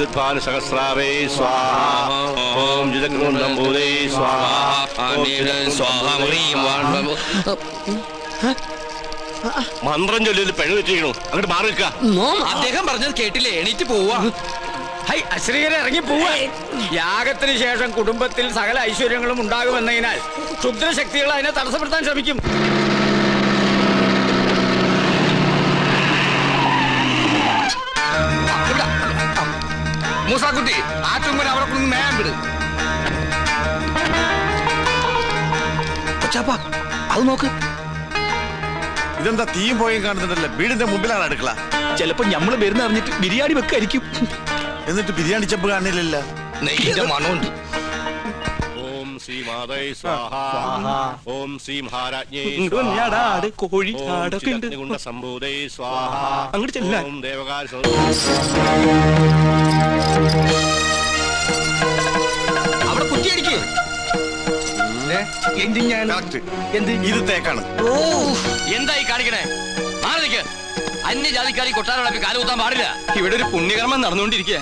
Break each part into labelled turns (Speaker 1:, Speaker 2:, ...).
Speaker 1: വിദ്യുത്പാന സഹസ്രാവേ സ്വാഹ. ഓം ജിതഗ്രൂണ്ടംബൂതേ സ്വാഹ. മന്ത്രം ചൊല്ലി പിഴ വെച്ചിരിക്കണു. അങ്ങോട്ട് മാറി നിൽക്കുക.
Speaker 2: അദ്ദേഹം പറഞ്ഞത് കേട്ടില്ലേ? എണീറ്റ് പോവാ. അശ്രീകരെ ഇറങ്ങി പോവാ. യാഗത്തിന് ശേഷം കുടുംബത്തിൽ സകല ഐശ്വര്യങ്ങളും ഉണ്ടാകുമെന്നതിനാൽ ക്ഷുദ്രശക്തികൾ അതിനെ തടസ്സപ്പെടുത്താൻ ശ്രമിക്കും. മൂസാക്കുട്ടി, ആ ചുമ്പൻ അവരെ കൊണ്ട് മേയാൻ വിട്. അത് നോക്ക്.
Speaker 3: ഇതെന്താ തീയും പോയും കാണുന്നുണ്ടല്ലോ? വീടിന്റെ മുമ്പിലാണ് അടുക്കള.
Speaker 2: ചിലപ്പോ ഞമ്മള് വരുന്ന അറിഞ്ഞിട്ട് ബിരിയാണി വെക്കായിരിക്കും.
Speaker 3: എന്നിട്ട് ബിരിയാണി ചെമ്പ് കാണില്ലല്ലോ.
Speaker 2: നെയ്യുടെ മണമുണ്ട്.
Speaker 1: ഓം ശ്രീ മാതൈ സ്വാഹ. ഓം ശ്രീ മഹാരാജ്ഞേ
Speaker 2: കോഴി
Speaker 1: സംഭൂതൈ സ്വാഹ.
Speaker 2: അങ്ങോട്ട് ചെല്ല.
Speaker 1: ഓം ദേവകാല
Speaker 2: അവിടെ കുറ്റിയടിക്ക്.
Speaker 3: ഇത് തേക്കാണ്.
Speaker 2: എന്തായി കാണിക്കണേ? മാറിക്ക്. അന്യജാതിക്കാരി കൊട്ടാരം കാലുകുത്താൻ പാടില്ല. ഇവിടെ ഒരു പുണ്യകർമ്മം നടന്നുകൊണ്ടിരിക്കുക.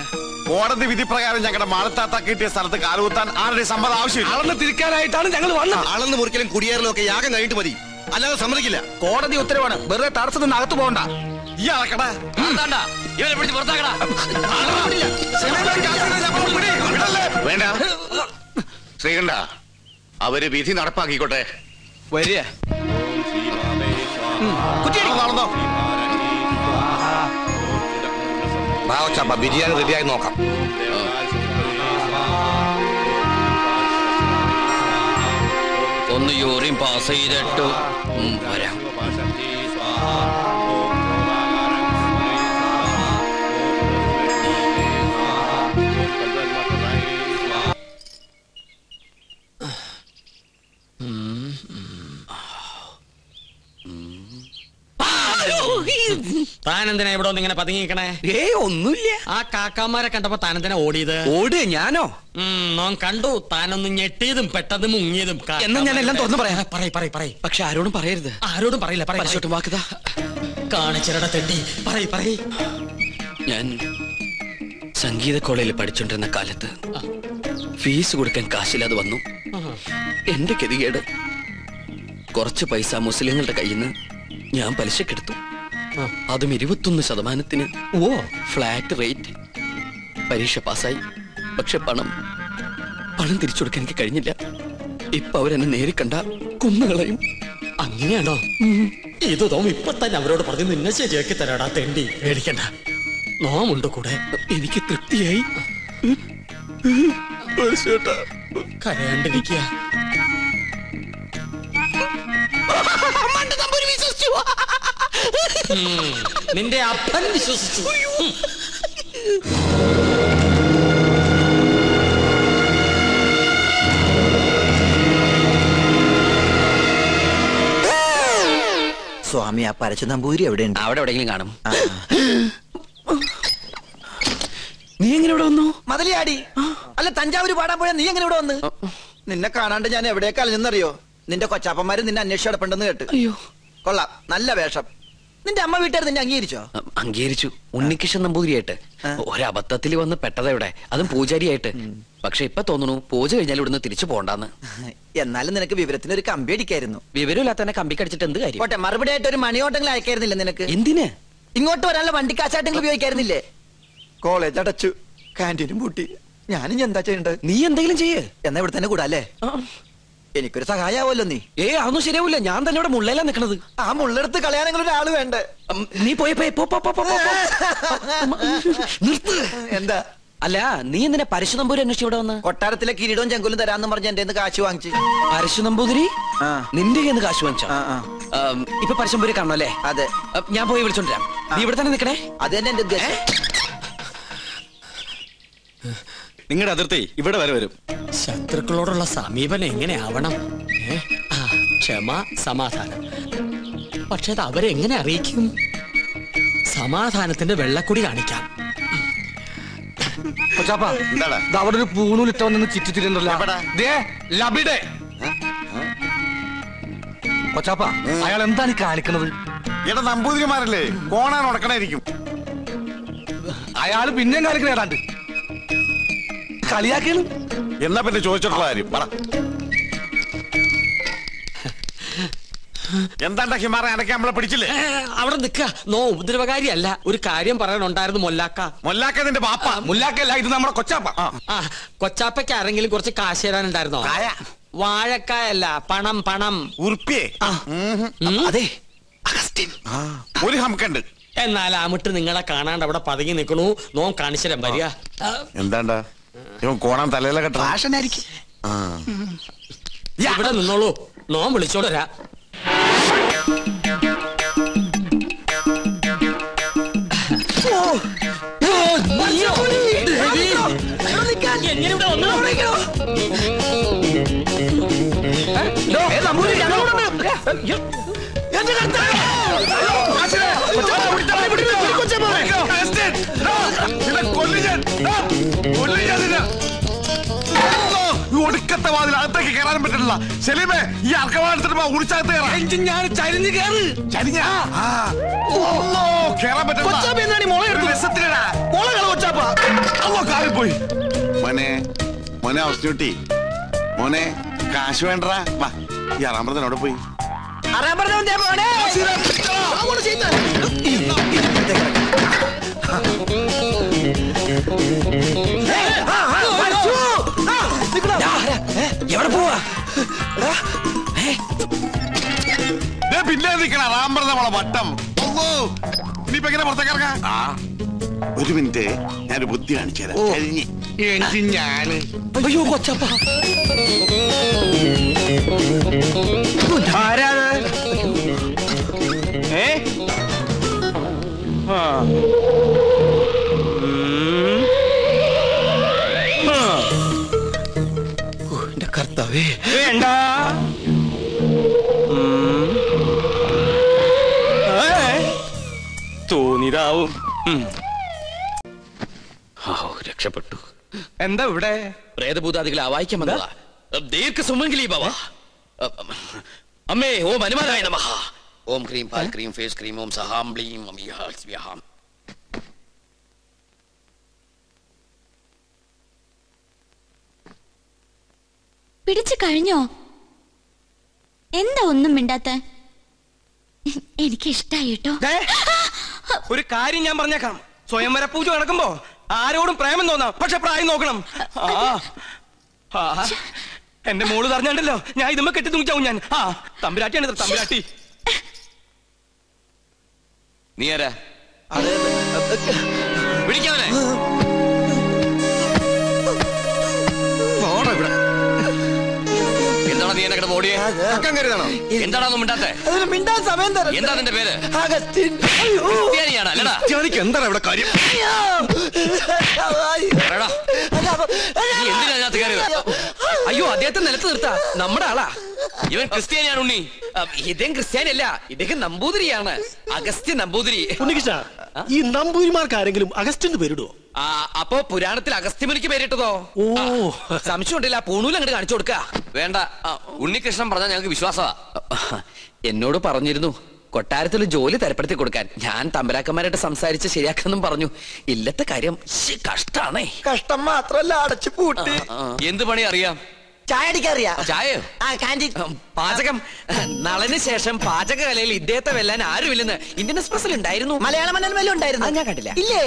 Speaker 3: കോടതി വിധി പ്രകാരം ഞങ്ങളുടെ മാളത്താത്ത കിട്ടിയ സ്ഥലത്ത് കാലുകുത്താൻ ആരുടെ സമ്മതം ആവശ്യമില്ല.
Speaker 2: അളന്ന് തിരിക്കാനായിട്ടാണ് ഞങ്ങൾ വന്നത്.
Speaker 4: അളന്ന് മുറിക്കലും കുടിയേറലും ഒക്കെ യാഗം കഴിഞ്ഞിട്ട് മതി, അല്ലാതെ സമ്മതിക്കില്ല.
Speaker 2: കോടതി ഉത്തരവാണ്. വെറുതെ തടസ്സത്തിൽ നിന്ന് അകത്ത് പോകണ്ട.
Speaker 3: ഈ അളക്കടാ.
Speaker 2: ഇവരെ പിടിച്ച് പുറത്താക്കടാ.
Speaker 4: വേണ്ട ശ്രീകണ്ഠ, അവര് വിധി നടപ്പാക്കിക്കോട്ടെ.
Speaker 2: വരിക.
Speaker 4: ബിരിയാണി റെഡിയായി നോക്കാം.
Speaker 2: ഒന്ന് യൂറിൻ പാസ് ചെയ്തിട്ട് വരാം. താനെന്തിനാ ഇവിടെ ഒന്ന് ഇങ്ങനെ പതുങ്ങിക്കണേ?
Speaker 4: ഒന്നുമില്ല.
Speaker 2: ആ കാക്കാമാരെ കണ്ടപ്പോ താനെന്തിനാ ഓടിയത്?
Speaker 4: ഓട് ഞാനോ?
Speaker 2: നോൻ കണ്ടു. താനൊന്ന് ഞെട്ടിയതും പെട്ടതും മുങ്ങിയതും.
Speaker 4: എന്നാ ഞാൻ എല്ലാം തുറന്നു പറയാം.
Speaker 2: പറയ്.
Speaker 4: പക്ഷെ ആരോടും പറയരുത്.
Speaker 2: ആരോടും പറയില്ല.
Speaker 4: വാക്കുതാ
Speaker 2: കാണിച്ചിരട തെണ്ടി. പറയ്.
Speaker 4: ഞാൻ സംഗീത കോളേജിൽ പഠിച്ചോണ്ടിരുന്ന കാലത്ത് ഫീസ് കൊടുക്കാൻ കാശില്ലാതെ വന്നു. എന്റെ ഗതികേട്. കുറച്ച് പൈസ മുസ്ലിങ്ങളുടെ കയ്യിൽ നിന്ന് ഞാൻ പലിശക്കെടുത്തു. അതും 21%. Flat rate. പരീക്ഷ പാസ്സായി. പക്ഷെ പണം തിരിച്ചു കൊടുക്കാൻ എനിക്ക് കഴിഞ്ഞില്ല. ഇപ്പൊ അവരെന്നെ നേരി കണ്ട കുന്നുകളയും.
Speaker 2: അങ്ങനെയാണോ? ഇത് തോം ഇപ്പൊ തന്നെ അവരോട് പറഞ്ഞു നിന്നെ ശരിയാക്കി തരാടാ തെണ്ടി. പേടിക്കണ്ട, നോമുണ്ട് കൂടെ.
Speaker 4: എനിക്ക് തൃപ്തിയായി.
Speaker 2: കരയാണ്ടിരിക്കുക. നിന്റെ അപ്പൻ വിശ്വസിച്ചു.
Speaker 5: സ്വാമി, ആ പരച്ച നമ്പൂരി എവിടെയുണ്ട്?
Speaker 4: അവിടെ എവിടെയെങ്കിലും കാണും. നീ എങ്ങനെ ഇവിടെ വന്നു?
Speaker 5: മതിലിയാടി. അല്ല, തഞ്ചാവൂര് പാടാൻ പോയാ നീ എങ്ങനെ ഇവിടെ വന്ന്? നിന്നെ കാണാണ്ട് ഞാൻ എവിടേക്ക് അലഞ്ഞെന്നറിയോ? നിന്റെ കൊച്ചാപ്പന്മാര് നിന്നെ അന്വേഷിച്ച് കിടപ്പുണ്ടെന്ന് കേട്ട്.
Speaker 4: അയ്യോ,
Speaker 5: കൊള്ളാം, നല്ല വേഷം. നിന്റെ അമ്മ വീട്ടുകാർ നിന്നെ അംഗീകരിച്ചോ?
Speaker 4: അംഗീകരിച്ചു. ഉണ്ണികൃഷ്ണൻ നമ്പൂതിരിയായിട്ട്. ഒരബദ്ധത്തിൽ വന്ന് പെട്ടതെവിടെ, അതും പൂജാരിയായിട്ട്. പക്ഷെ ഇപ്പൊ തോന്നുന്നു പൂജ കഴിഞ്ഞാൽ ഇവിടുന്ന് തിരിച്ചു പോണ്ടെന്ന്.
Speaker 5: എന്നാലും നിനക്ക് വിവരത്തിന് ഒരു കമ്പി അടിക്കായിരുന്നു.
Speaker 4: വിവരമില്ലാത്തന്നെ കമ്പി കടിച്ചിട്ട് എന്ത് കാര്യം?
Speaker 5: ഓട്ടെ, മറുപടി ആയിട്ട് ഒരു മണിയോട്ടെങ്കിലും അയക്കായിരുന്നില്ല നിനക്ക്?
Speaker 4: എന്തിന്?
Speaker 5: ഇങ്ങോട്ട് വരാനുള്ള വണ്ടിക്കാശായിട്ടെങ്കിലും ഉപയോഗിക്കായിരുന്നില്ലേ? കോളേജ് അടച്ചു, കാന്റീനും പൂട്ടി. ഞാനും എന്താ ചെയ്യണ്ടത്?
Speaker 4: നീ എന്തെങ്കിലും ചെയ്യേ.
Speaker 5: എന്നാ ഇവിടെ തന്നെ കൂടാല്ലേ? എനിക്കൊരു സഹായാവല്ലോ നീ.
Speaker 4: അതൊന്നും ശരിയാവില്ല. ഞാൻ തന്നെ ഇവിടെ മുള്ളയിലാ നിക്കണത്.
Speaker 5: ആ മുള്ളെടുത്ത് കളയാനെങ്കിലും ഒരാള് വേണ്ടേ?
Speaker 4: നീ പോയി നിർത്ത്.
Speaker 5: എന്താ?
Speaker 4: അല്ല, നീ എന്തിനാ പരശു നമ്പൂരി അന്വേഷിച്ച് ഇവിടെ വന്ന്?
Speaker 5: കൊട്ടാരത്തിലെ കിരീടവും ചെങ്കുലും തരാന്ന് പറഞ്ഞ് എന്റെ കാശ് വാങ്ങിച്ചു.
Speaker 4: പരശു നമ്പൂതിരി നിന്റെ കയ്യിൽ കാശ് വാങ്ങിച്ചോ? ഇപ്പൊ പരശുനമ്പൂരി കാണണോ അല്ലേ?
Speaker 5: അതെ.
Speaker 4: ഞാൻ പോയി വിളിച്ചോണ്ടിരാം. നീ ഇവിടെ തന്നെ നിക്കണേ.
Speaker 5: അത് തന്നെ എന്റെ ഉദ്ദേശം.
Speaker 3: നിങ്ങളുടെ അതിർത്തി ഇവിടെ വരെ വരും.
Speaker 2: ശത്രുക്കളോടുള്ള സമീപനം എങ്ങനെയാവണം? ക്ഷമ, സമാധാനം. പക്ഷെ അത് അവരെങ്ങനെ അറിയിക്കും? സമാധാനത്തിന്റെ വെള്ളക്കുടി കാണിക്കാം.
Speaker 3: അവിടെ ഒരു പൂണൂലിട്ട വന്ന് ചിറ്റിത്തിരുന്നല്ലോ.
Speaker 6: കൊച്ചാപ്പ, അയാൾ എന്താണ് കാണിക്കണത്?
Speaker 3: ഇവിടെ നമ്പൂതിരിമാരല്ലേ, കോണാൻ ഉടക്കണായിരിക്കും.
Speaker 6: അയാൾ പിന്നെയും കാണിക്കണ ഏതാണ്ട്. കളിയാക്കാണ്.
Speaker 3: എന്നാ പിന്നെ ചോദിച്ചിട്ടുള്ള കാര്യം പറ. എന്താണ്ടാ ഹിമാറ അനക്കെ നമ്മളെ പിടിച്ചില്ലേ?
Speaker 7: അവിടെ നിക്ക നോ ഉപദ്രവകാരിയല്ല. ഒരു കാര്യം പറയാനുണ്ടായിരുന്നു മൊല്ലാക്ക.
Speaker 3: മൊല്ലാക്ക നിന്റെ ബാപ്പ.
Speaker 6: മുല്ലാക്കല്ല, ഇത് നമ്മുടെ കൊച്ചാപ്പ.
Speaker 7: ആ കൊച്ചാപ്പയ്ക്ക് ആരെങ്കിലും കുറച്ച് കാശ് തരാനുണ്ടായിരുന്നോ? വാഴക്കായല്ല, പണം പണം.
Speaker 3: ഉറുപ്പിയേ?
Speaker 4: അതെ
Speaker 3: ഒരു ഹംക്കുണ്ട്.
Speaker 7: എന്നാൽ അമിട്ട് നിങ്ങളെ കാണാണ്ട് അവിടെ പതുങ്ങി നിൽക്കണു. നോ കാണിച്ചരം വരിക.
Speaker 3: എന്താണ്ടാ ഇവൻ കോണാൻ തലയിലെ കെട്ട
Speaker 6: ഫാഷനായിരിക്കും.
Speaker 7: ഇവിടെ നിന്നോളൂ, നോ വിളിച്ചോടരാ.
Speaker 3: ഒടുക്കത്തെ വാതിൽ അകത്തേക്ക് കയറാനും പറ്റില്ല. സെലീമേ, ഈ അർക്കവാടുത്തിട്ട് ഉടിച്ചകത്ത് കയറാം.
Speaker 6: ഞാൻ ചരിഞ്ഞ് കയറ്.
Speaker 3: ചരിഞ്ഞാ കേറാൻ പറ്റില്ല. പോയി മോനെ, മോനെ അവസ്ഥ മോനെ, കാശ് വേണ്ടടാ. വാ, ഈ അറാമ്പറത്തിനോട് പോയി.
Speaker 4: എവിടെ പോവാ?
Speaker 3: പിന്നെ നിൽക്കണ റാമ്പറ നമ്മളെ വട്ടം. ഇനിയിപ്പോ എങ്ങനെ പുറത്തേക്കിറങ്ങാ? ഒരു മിനിറ്റ്, ഞാനൊരു ബുദ്ധി കാണിച്ചു തരാം. ഞാന്
Speaker 4: അയ്യോ കൊച്ചപ്പ, എന്റെ കർത്താവേ.
Speaker 2: വേണ്ട, തോന്നിയതാവും.
Speaker 4: രക്ഷപ്പെട്ടു.
Speaker 2: എന്താ ഇവിടെ?
Speaker 4: പ്രേതഭൂതാദികളെ അവായിക്കാൻ വന്നതാ. ദീർഘസുമംഗലി ഭവ. അമ്മേ ഓം ഹനുമാനായ നമഃ. ഓം ക്രീം പാൽ ക്രീം ഫേസ് ക്രീം ഓം സഹാം ബ്ലീം അമിഹാം.
Speaker 8: പിടിച്ചു കഴിഞ്ഞോ? എന്താ ഒന്നും മിണ്ടാത്ത? എനിക്ക് ഇഷ്ടായി കേട്ടോ.
Speaker 2: ഒരു കാര്യം ഞാൻ പറഞ്ഞേക്കാം. സ്വയംവര പൂജ നടക്കുമ്പോ ആരോടും പ്രേമം തോന്നാം, പക്ഷെ പ്രായം നോക്കണം. എന്റെ മോള് പറഞ്ഞാണ്ടല്ലോ, ഞാൻ ഇതുമ്മ കെട്ടി തൂങ്ങിച്ചാവും ഞാൻ. തമ്പുരാട്ടിയാണ് തമ്പുരാട്ടി.
Speaker 4: നീ ആരാ? വിളിക്കാവനെ. എന്താണ് നീ എന്നെ ഓടിയേ? എന്താണോ മിണ്ടാത്തെ?
Speaker 5: മിണ്ടാൻ സമയം തരാം.
Speaker 4: എന്താ നിന്റെ പേര്?
Speaker 5: അഗസ്റ്റിൻ.
Speaker 4: ക്രിസ്ത്യാനിയാണ് അല്ലടാ?
Speaker 3: എന്താണ് ഇവിടെ കാര്യം?
Speaker 4: നീ എന്തിനാ അതിനകത്ത് കയറിയത്?
Speaker 2: അയ്യോ, അദ്ദേഹത്തെ നിലത്ത് നിർത്താ. നമ്മുടെ ആളാ.
Speaker 4: ഇവൻ ക്രിസ്ത്യാനിയാണ് ഉണ്ണി. ഇദ്ദേഹം ക്രിസ്ത്യാനിയല്ല, ഇദ്ദേഹം നമ്പൂതിരിയാണ്. അഗസ്ത്യ നമ്പൂതിരി.
Speaker 9: ഉണ്ണികൃഷ്ണ, ഈ നമ്പൂതിരിമാർക്ക് ആരെങ്കിലും അഗസ്റ്റിന് പേരിടുവോ?
Speaker 4: അപ്പോ പുരാണത്തിൽ അഗസ്ത്യമുനിക്ക് പേരിട്ടതോ?
Speaker 9: ഓ,
Speaker 4: സംശയം ഉണ്ടല്ല. പൂണൂൽ അങ്ങോട്ട് കാണിച്ചു കൊടുക്ക. വേണ്ട, ഉണ്ണികൃഷ്ണൻ പറഞ്ഞാൽ ഞങ്ങൾക്ക് വിശ്വാസമാ. എന്നോട് പറഞ്ഞിരുന്നു കൊട്ടാരത്തിൽ ജോലി തരപ്പെടുത്തി കൊടുക്കാൻ. ഞാൻ തമ്പരാക്കന്മാരായിട്ട് സംസാരിച്ച് ശരിയാക്കാന്നും പറഞ്ഞു. ഇല്ലത്തെ കാര്യം കഷ്ടാണേ.
Speaker 5: കഷ്ടം മാത്രല്ല, അടച്ചു പൂട്ടി.
Speaker 4: എന്ത് പണി അറിയാം?
Speaker 5: ചായ അടിക്കാറിയാ?
Speaker 4: ചായയോ? പാചകം. നളന് ശേഷം പാചകകലയിൽ ഇദ്ദേഹത്തെ വെല്ലാൻ ആരുമില്ലെന്ന് ഇന്ത്യൻ എക്സ്പ്രസിൽ ഉണ്ടായിരുന്നു.
Speaker 5: മലയാള മനോരമയിലും ഉണ്ടായിരുന്നു.
Speaker 4: ഞാൻ കണ്ടില്ല.
Speaker 5: ഇല്ലേ?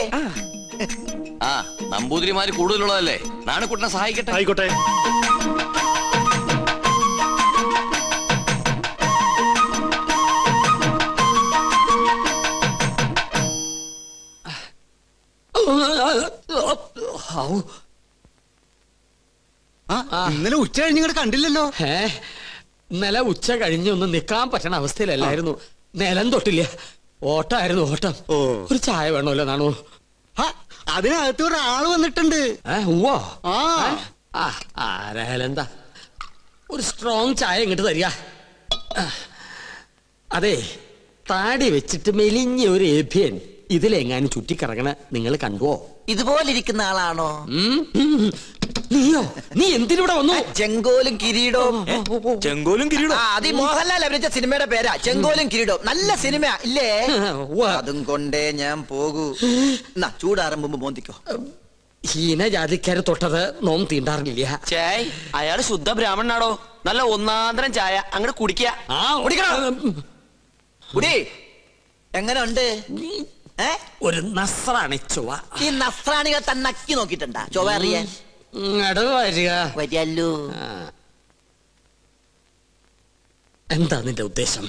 Speaker 4: നമ്പൂതിരിമാര് കൂടുതലുള്ളതല്ലേ. നാണക്കുട്ടനെ സഹായിക്കട്ടെ.
Speaker 9: ആയിക്കോട്ടെ.
Speaker 7: ഇന്നലെ ഉച്ച കഴിഞ്ഞ് ഇങ്ങോട്ട് കണ്ടില്ലല്ലോ. ഇന്നലെ ഉച്ച കഴിഞ്ഞ് ഒന്ന് നിക്കാൻ പറ്റണ അവസ്ഥയിലല്ലായിരുന്നു. നിലം തൊട്ടില്ല. ഓട്ടമായിരുന്നു ഓട്ടം. ഒരു ചായ വേണമല്ലോ നാണു?
Speaker 9: അതിനകത്ത് ഒരാള് വന്നിട്ടുണ്ട്.
Speaker 7: ഉവ്വോ? ആരായാലും എന്താ, ഒരു സ്ട്രോങ് ചായ ഇങ്ങോട്ട് തരിക. അതെ, താടി വെച്ചിട്ട് മെലിഞ്ഞ ഒരു ഏഭ്യൻ ഇതിലെങ്ങാനും ചുറ്റിക്കറങ്ങണ നിങ്ങൾ കണ്ടുവോ?
Speaker 5: ഇതുപോലിരിക്കുന്ന ആളാണോ?
Speaker 7: നീയോ? നീ എന്തിനൂടെ വന്നു?
Speaker 5: ചെങ്കോലും കിരീടവും.
Speaker 2: ചെങ്കോലും കിരീടവും.
Speaker 5: അത് മോഹൻലാൽ അഭിനയിച്ച സിനിമയുടെ പേരാ, ചെങ്കോലും കിരീടവും. നല്ല സിനിമ ഇല്ലേ? അതും കൊണ്ടേ ഞാൻ പോകൂ. ചൂടാറുമ്പോ മോന്തിക്കോ.
Speaker 7: ഹീനജാതിക്കാര് തൊട്ടത് നോം തീണ്ടാറില്ല.
Speaker 10: ചേയ് അയാള് ശുദ്ധ ബ്രാഹ്മണനാടോ. നല്ല ഒന്നാന്തരം ചായ അങ്ങോട്ട് കുടിക്കുക.
Speaker 5: എങ്ങനെ ഉണ്ട്?
Speaker 7: ഒരു നസ്രാണി ചൊവ്വ.
Speaker 5: ഈ നസ്രാണികൾ തന്നെ നക്കി നോക്കിട്ടുണ്ടാ ചൊവ്വ അറിയാൻ? വരികല്ലോ.
Speaker 7: എന്താ നിന്റെ ഉദ്ദേശം?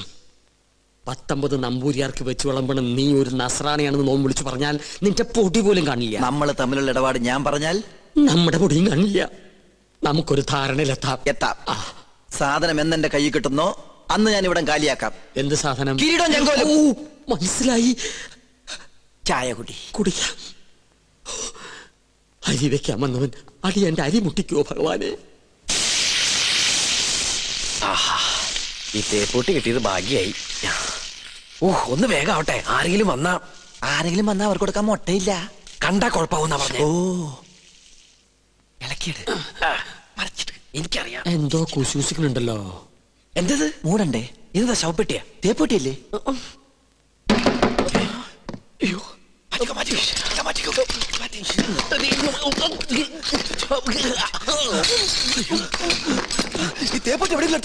Speaker 7: 19 നമ്പൂരിയാർക്ക് വെച്ച് വിളമ്പണം നീ ഒരു നസ്രാണിയാണെന്ന് നോം വിളിച്ചു പറഞ്ഞാൽ നിന്റെ പൊടി പോലും കാണില്ല.
Speaker 5: നമ്മൾ തമ്മിലുള്ള ഇടപാട് ഞാൻ പറഞ്ഞാൽ
Speaker 7: നമ്മുടെ പൊടിയും കാണില്ല. നമുക്കൊരു ധാരണയിലെത്താം.
Speaker 5: സാധനം എന്നെന്റെ കൈ കിട്ടുന്നോ അന്ന് ഞാൻ ഇവിടെ കാലിയാക്കാം.
Speaker 7: എന്ത് സാധനം?
Speaker 5: കിരീടം ചെങ്കോലും.
Speaker 7: മനസ്സിലായി.
Speaker 5: ചായ
Speaker 7: കുടിക്കാം. അരി വെക്കാൻ വന്നവൻ അടി എന്റെ അരി മുട്ടിക്കോ ഭഗവാനെ.
Speaker 4: ഈ തേപ്പൂട്ടി കിട്ടിയത് ഭാഗ്യായി. ഒന്ന് വേഗം ആവട്ടെ. ആരെങ്കിലും വന്നാ
Speaker 5: അവർക്ക് കൊടുക്കാൻ മുട്ടയില്ല.
Speaker 4: കണ്ടാ കുഴപ്പമാവുന്ന പറഞ്ഞു.
Speaker 7: എനിക്കറിയാം എന്തോ കുശൂസിക്കുന്നുണ്ടല്ലോ.
Speaker 4: എന്തത്?
Speaker 5: മൂടണ്ടേ?
Speaker 4: ഇതെന്താ ശവപ്പെട്ടിയാ?
Speaker 5: തേപ്പൂട്ടിയല്ലേ? ഈ തേപ്പൂട്ടി എവിടെയെങ്കിലും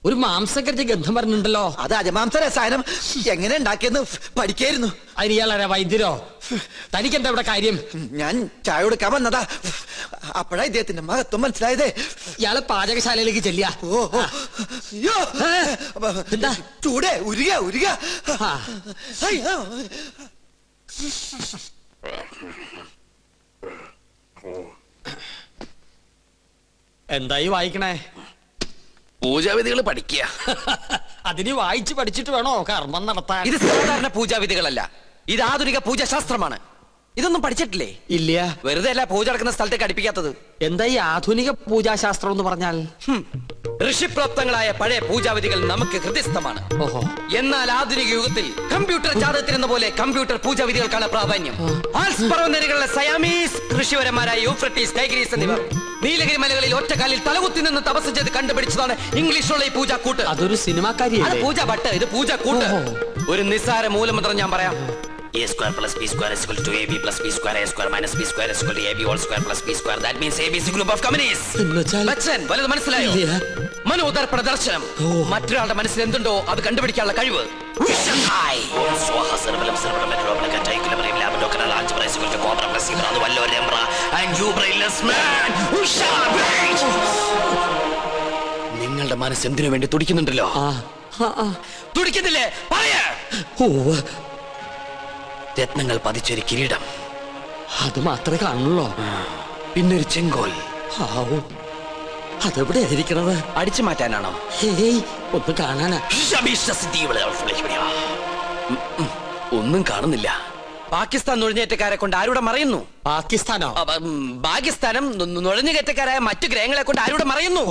Speaker 7: ഒരു മാംസക്കരച്ച് ഗന്ധം പറഞ്ഞിട്ടുണ്ടല്ലോ.
Speaker 5: അത് അജമാംസ രസായനം എങ്ങനെ ഉണ്ടാക്കിയെന്ന് പഠിക്കായിരുന്നു.
Speaker 7: അതിന് ഇയാളാരാ വൈദ്യരോ? തനിക്കെന്താ ഇവിടെ കാര്യം?
Speaker 5: ഞാൻ ചായ കൊടുക്കാൻ വന്നതാ. അപ്പോഴാ ഇദ്ദേഹത്തിന്റെ മഹത്വം മനസ്സിലായതേ.
Speaker 7: ഇയാള് പാചകശാലയിലേക്ക് ചെല്ലിയ.
Speaker 5: എന്താ ചൂടേ? ഉരുക.
Speaker 7: എന്തായി വായിക്കണേ?
Speaker 4: പൂജാവിധികൾ പഠിക്കുക.
Speaker 7: അതിന് വായിച്ച് പഠിച്ചിട്ട് വേണോ കർമ്മം നടത്താൻ?
Speaker 4: ഇത് സാധാരണ പൂജാവിധികളല്ല, ഇത് ആധുനിക പൂജാശാസ്ത്രമാണ്. ഇതൊന്നും പഠിച്ചിട്ടില്ലേ?
Speaker 7: ഇല്ല.
Speaker 4: വെറുതെ അല്ല പൂജ നടക്കുന്ന സ്ഥലത്തേക്ക് അടുപ്പിക്കാത്തത്.
Speaker 7: എന്താ ഈ ആധുനിക പൂജാശാസ്ത്രം എന്ന് പറഞ്ഞാൽ?
Speaker 4: ഋഷിപ്രാപ്തങ്ങളായ പഴയ പൂജാവിധികൾ നമുക്ക് ഹൃദയസ്ഥമാണ്. എന്നാൽ ആധുനിക യുഗത്തിൽ കമ്പ്യൂട്ടർ ജാതകത്തിനെന്ന പോലെ കമ്പ്യൂട്ടർ പൂജാവിധികൾക്കാണ് പ്രാധാന്യം. ആൽസ് പർവ്വതനിരകളിലെ സയാമീസ് ഋഷിവരന്മാരായ യൂഫ്രട്ടീസ്, ടൈഗ്രീസ് എന്നിവർ നീലഗിരി മലകളിൽ ഒറ്റക്കാലിൽ തലകുത്തി നിന്ന് തപസ് ചെയ്ത് കണ്ടുപിടിച്ചതാണ് ഇംഗ്ലീഷുള്ള ഈ പൂജാക്കൂട്ട്.
Speaker 7: അതൊരു സിനിമാക്കാരിയാണ്.
Speaker 4: പൂജ ഭട്ട്, ഇത് പൂജാക്കൂട്ട്. ഒരു നിസ്സാര മൂലമന്ത്രം ഞാൻ പറയാം. A square plus b square is equal to ab plus b square, a square minus b square is equal to ab whole square plus b square. That means ab is a group of companies. Bachchan, വലുത് മനസ്സിലായോ? മനോദർപ്പണ ദർശനം. മറ്റൊരാളുടെ മനസ്സിൽ എന്തുണ്ടോ അത് കണ്ടുപിടിക്കാനുള്ള കഴിവ്. നിങ്ങളുടെ മനസ്സ് എന്തിനു വേണ്ടി തുടിക്കുന്നുണ്ടല്ലോ? തുടിക്കുന്നില്ലേ? പറയാ. രത്നങ്ങൾ പതിച്ചൊരു കിരീടം,
Speaker 7: അത് മാത്രമേ കാണുള്ളൂ.
Speaker 4: പിന്നൊരു ചെങ്കോൽ.
Speaker 7: അതെവിടെ ആയിരിക്കണത്?
Speaker 4: അടിച്ചു മാറ്റാനാണോ?
Speaker 7: ഒന്ന് കാണാനാ.
Speaker 4: ഒന്നും കാണുന്നില്ല. പാകിസ്ഥാൻ നുഴഞ്ഞേറ്റക്കാരെ കൊണ്ട് ആരുടെ മറയുന്നു?
Speaker 7: പാകിസ്ഥാനോ?
Speaker 4: പാകിസ്ഥാനം നുഴഞ്ഞുകയറ്റക്കാരായ മറ്റു ഗ്രഹങ്ങളെ കൊണ്ട് ആരുടെ മറയുന്നു?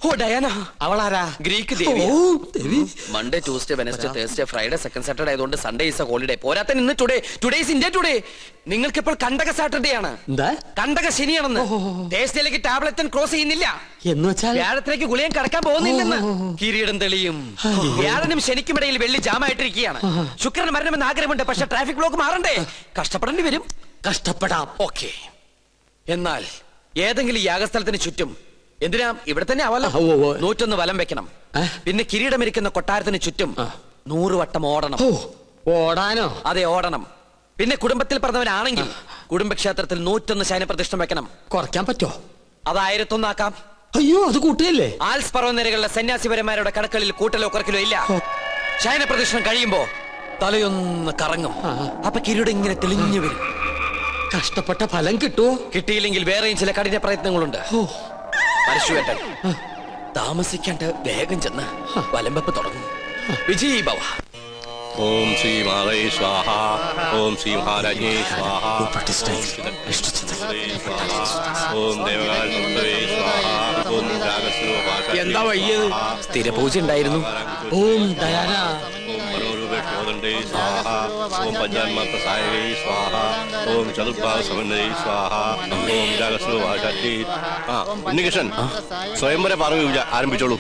Speaker 4: Oh Diana.
Speaker 7: അവളാരാ?
Speaker 4: ഗ്രീക്ക് ദേവി. Monday, Tuesday, Wednesday, Thursday, Friday, second Saturday ആയതുകൊണ്ട് സൺഡേ ഈസ് എ ഹോളിഡേ. പോരാത്ത ഇന്ന് ടുഡേ ഈസ് ഇന്ത്യ ടുഡേ. നിങ്ങൾക്ക് ഇപ്പോൾ കണ്ടക സാറ്റർഡേ ആണ്. കണ്ടക ശനിയാണെന്ന്. തേഴ്സ്ഡേയിലേക്ക് ടാബ്ലറ്റ് ക്രോസ് ചെയ്യുന്നില്ല
Speaker 7: എന്ന് വെച്ചാൽ
Speaker 4: വ്യാഴത്തിലേക്ക് ഗുളിയം കടക്കാൻ പോകുന്നില്ലെന്ന്. കിരീടം തെളിയും. വ്യാഴനും ശനിക്കും ഇടയിൽ വെള്ളി ജാമായിട്ടിരിക്കുകയാണ്. ശുക്രന് മരണമെന്ന് ആഗ്രഹമുണ്ട്, പക്ഷെ ട്രാഫിക് ബ്ലോക്ക് മാറണ്ടേ? കഷ്ടപ്പെടേണ്ടി വരും.
Speaker 7: കഷ്ടപ്പെടാം.
Speaker 4: ഓക്കെ. എന്നാൽ ഏതെങ്കിലും യാഗസ്ഥലത്തിന് ചുറ്റും, എന്തിനാ ഇവിടെ തന്നെ ആവല്ലോ, 101 വലം വെക്കണം. പിന്നെ കിരീടമിരിക്കുന്ന കൊട്ടാരത്തിന് ചുറ്റും 100 വട്ടം ഓടണം.
Speaker 7: ഓടാനോ?
Speaker 4: അതെ, ഓടണം. പിന്നെ കുടുംബത്തിൽ പറഞ്ഞവനാണെങ്കിൽ കുടുംബക്ഷേത്രത്തിൽ 101 ശയനപ്രതിഷ്ഠ വെക്കണം.
Speaker 7: കുറയ്ക്കാൻ പറ്റോ?
Speaker 4: അത് 1001 ആക്കാം.
Speaker 7: അയ്യോ, അത് കൂട്ടിയല്ലേ?
Speaker 4: ആൽസ് പർവ്വതനിരകളിലെ സന്യാസിപരന്മാരുടെ കടക്കളിൽ കൂട്ടലോ കുറക്കലോ ഇല്ല. ശയനപ്രതിഷ്ഠ കഴിയുമ്പോ തലയൊന്ന് കറങ്ങും. അപ്പൊ കിരീടം ഇങ്ങനെ തെളിഞ്ഞു വരും.
Speaker 7: കഷ്ടപ്പെട്ട ഫലം കിട്ടുമോ?
Speaker 4: കിട്ടിയില്ലെങ്കിൽ വേറെയും ചില കഠിന പ്രയത്നങ്ങളുണ്ട്. പരശുവേട്ടൻ താമസിക്കാണ്ട് വേഗം ചെന്ന് വലംവെപ്പ് തുടങ്ങും. വിജയ് ഭവ.
Speaker 1: ഓം ശ്രീ മാതേ സ്വാഹ. ഓം ശ്രീ മഹാരാജ്ഞേ സ്വാഹ. ഓം ദേവകാലേ സ്വാഹ. ഓം രാഗസ്വ.
Speaker 4: എന്താ വയ്യത്? സ്ഥിരപൂജ ഉണ്ടായിരുന്നു.
Speaker 7: ഓം ദയാന.
Speaker 1: ഓം മനോരൂപേ സ്വാഹ. ഓം പഞ്ചാന്മാത്ര സായകേ സ്വാഹ. ഓം ചതുർഭാഗ സമന്വയ സ്വാഹ ഓം ജാഗസ്വ ഉണ്ണികൃഷ്ണൻ സ്വയംവര പറഞ്ഞു ആരംഭിച്ചോളൂ.